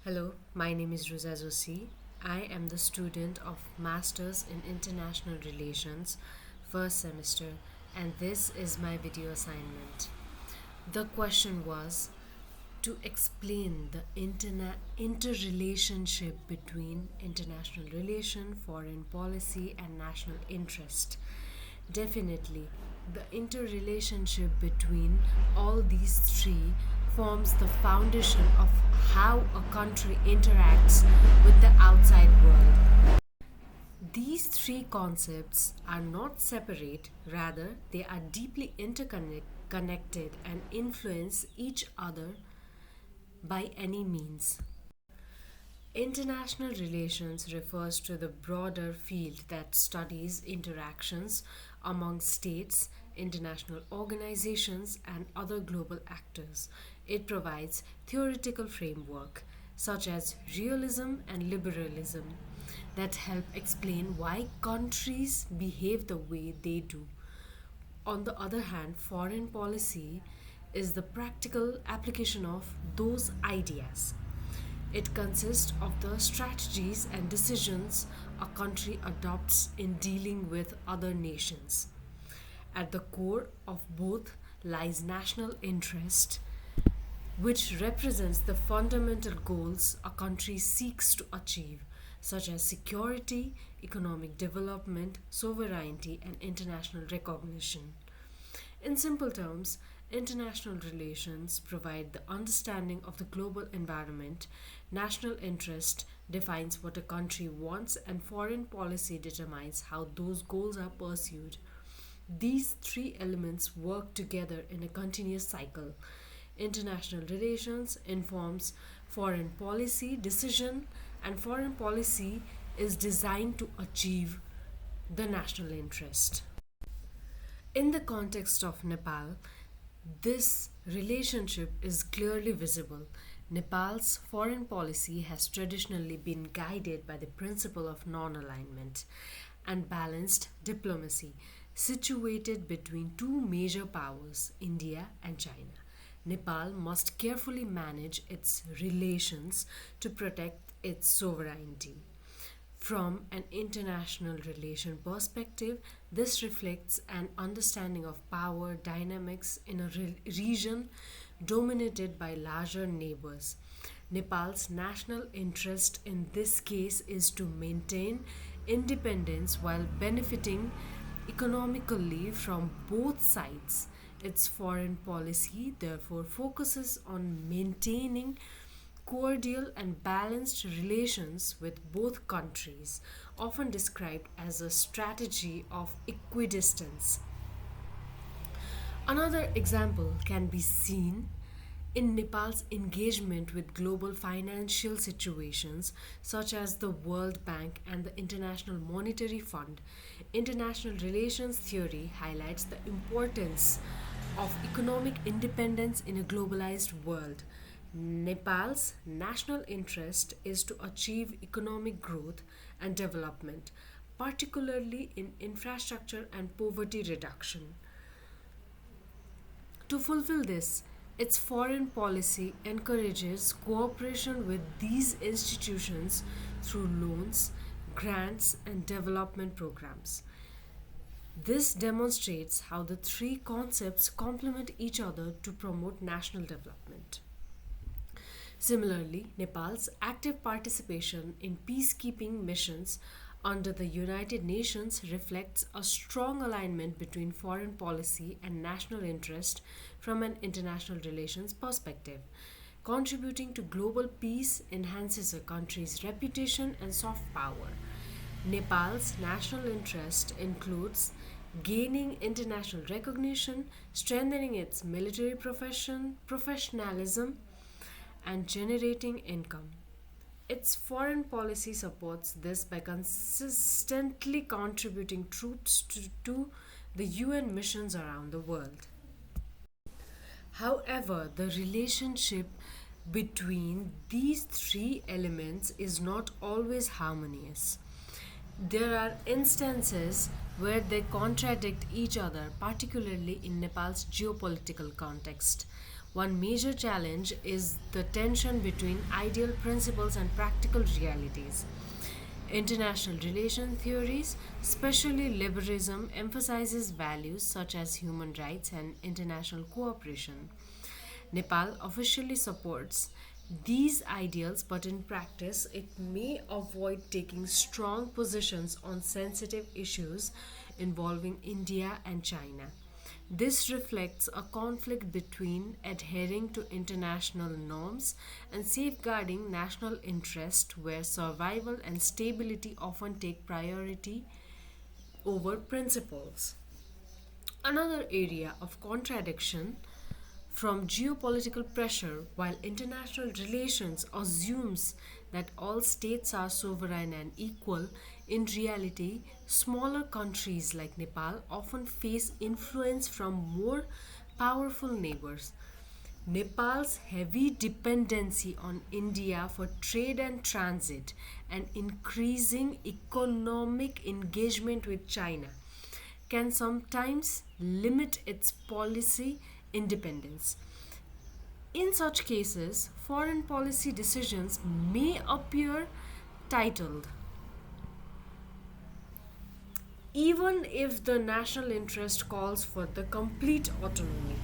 Hello, my name is Ruza Zosi. I am the student of Masters in International Relations, first semester, and this is my video assignment. The question was to explain the interrelationship between international relation, foreign policy, and national interest. Definitely, the interrelationship between all these three forms the foundation of how a country interacts with the outside world. These three concepts are not separate, rather, they are deeply interconnected and influence each other by any means. International relations refers to the broader field that studies interactions among states, international organizations, and other global actors. It provides theoretical framework such as realism and liberalism that help explain why countries behave the way they do. On the other hand, foreign policy is the practical application of those ideas. It consists of the strategies and decisions a country adopts in dealing with other nations. At the core of both lies national interest, which represents the fundamental goals a country seeks to achieve, such as security, economic development, sovereignty, and international recognition. In simple terms, international relations provide the understanding of the global environment, national interest defines what a country wants, and foreign policy determines how those goals are pursued. These three elements work together in a continuous cycle. International relations informs foreign policy decision, and foreign policy is designed to achieve the national interest. In the context of Nepal, this relationship is clearly visible. Nepal's foreign policy has traditionally been guided by the principle of non alignment and balanced diplomacy, situated between two major powers, India and China. Nepal must carefully manage its relations to protect its sovereignty. From an international relation perspective, this reflects an understanding of power dynamics in a region dominated by larger neighbors. Nepal's national interest in this case is to maintain independence while benefiting economically from both sides. Its foreign policy therefore focuses on maintaining cordial and balanced relations with both countries, often described as a strategy of equidistance. Another example can be seen in Nepal's engagement with global financial situations such as the World Bank and the International Monetary Fund. International relations theory highlights the importance of economic independence in a globalized world. Nepal's national interest is to achieve economic growth and development, particularly in infrastructure and poverty reduction. To fulfill this, its foreign policy encourages cooperation with these institutions through loans, grants, and development programs. This demonstrates how the three concepts complement each other to promote national development. Similarly, Nepal's active participation in peacekeeping missions under the United Nations reflects a strong alignment between foreign policy and national interest from an international relations perspective. Contributing to global peace enhances a country's reputation and soft power. Nepal's national interest includes gaining international recognition, strengthening its military professionalism, and generating income. Its foreign policy supports this by consistently contributing troops to the UN missions around the world. However, the relationship between these three elements is not always harmonious. There are instances where they contradict each other, particularly in Nepal's geopolitical context. One major challenge is the tension between ideal principles and practical realities. International relation theories, especially liberalism, emphasizes values such as human rights and international cooperation. Nepal officially supports these ideals, but in practice, it may avoid taking strong positions on sensitive issues involving India and China. This reflects a conflict between adhering to international norms and safeguarding national interest, where survival and stability often take priority over principles. Another area of contradiction from geopolitical pressure, while international relations assumes that all states are sovereign and equal, in reality, smaller countries like Nepal often face influence from more powerful neighbors. Nepal's heavy dependency on India for trade and transit and increasing economic engagement with China can sometimes limit its policy independence. In such cases, foreign policy decisions may appear titled, even if the national interest calls for the complete autonomy.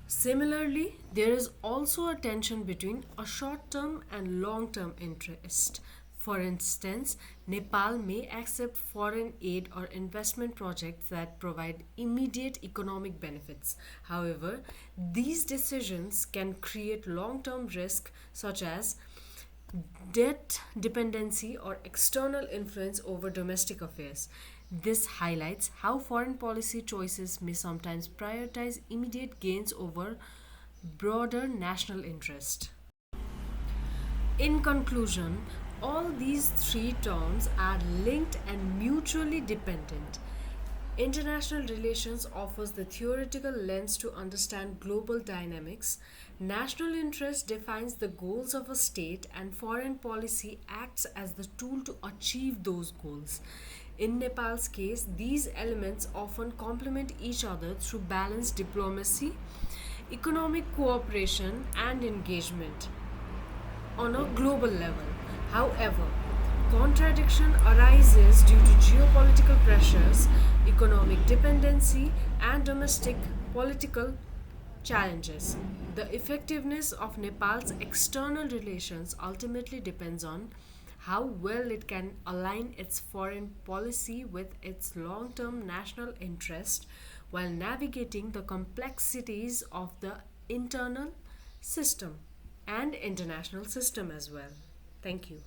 Similarly, there is also a tension between a short term and long term interest. For instance, Nepal may accept foreign aid or investment projects that provide immediate economic benefits. However, these decisions can create long term risk such as debt dependency or external influence over domestic affairs. This highlights how foreign policy choices may sometimes prioritize immediate gains over broader national interest. In conclusion, all these three terms are linked and mutually dependent. International relations offers the theoretical lens to understand global dynamics. National interest defines the goals of a state, and foreign policy acts as the tool to achieve those goals. In Nepal's case, these elements often complement each other through balanced diplomacy, economic cooperation, and engagement on a global level. However, contradiction arises due to geopolitical pressures, economic dependency, and domestic political challenges. The effectiveness of Nepal's external relations ultimately depends on how well it can align its foreign policy with its long term national interest while navigating the complexities of the internal system and international system as well. Thank you.